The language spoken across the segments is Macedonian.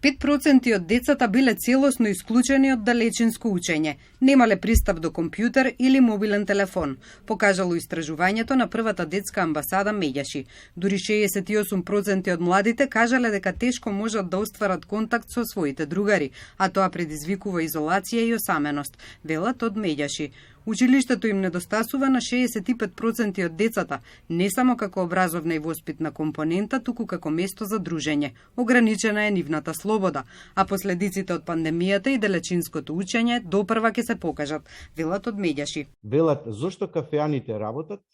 5% од децата биле целосно исклучени од далечинско учење, немале пристап до компјутер или мобилен телефон, покажало истражувањето на првата детска амбасада Меѓаши. Дури 68% од младите кажале дека тешко можат да остварат контакт со своите другари, а тоа предизвикува изолација и осаменост, велат од Меѓаши. Училиштето им недостасува на 65% од децата, не само како образовна и воспитна компонента, туку како место за дружење. Ограничена е нивната слобода, а последиците од пандемијата и далечинското учење допрва ќе се покажат, велат од Меѓаши. Велат зошто кафеаните работат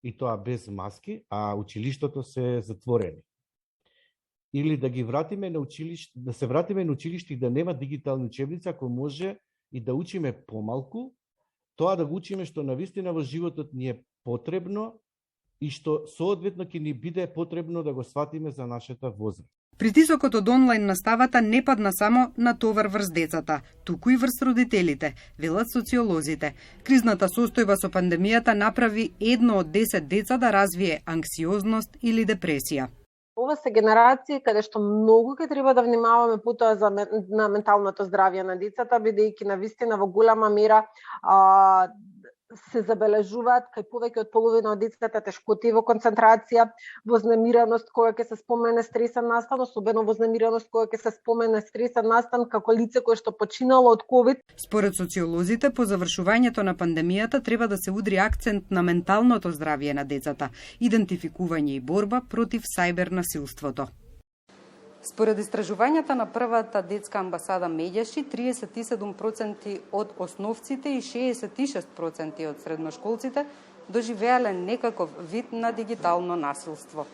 и тоа без маски, а училиштето се затворени. Или да ги вратиме на училиште, да се вратиме на училиште и да нема дигитални учебници, ако може и да учиме помалку, тоа да го учиме што навистина во животот ни е потребно и што соодветно ќе ни биде потребно да го сватиме за нашата возраст. Притисокот од онлайн наставата не падна само на товар врз децата, туку и врз родителите, велат социолозите. Кризната состојба со пандемијата направи 1 од 10 деца да развие анксиозност или депресија. Ова се генерации каде што многу ќе треба да внимаваме потоа на менталното здравје на децата, бидејќи навистина во голема мера се забележуваат кај повеќе од половина од децата тешкоти во концентрација, вознемираност кога ќе се спомене стресен настан, особено вознемираност кога ќе се спомене стресен настан како лице кое што починало од ковид. Според социолозите, по завршувањето на пандемијата треба да се удри акцент на менталното здравје на децата, идентификување и борба против сајбер насилството. Според истражувањата на првата детска амбасада Меѓаши, 37% од основците и 66% од средношколците доживеале некаков вид на дигитално насилство.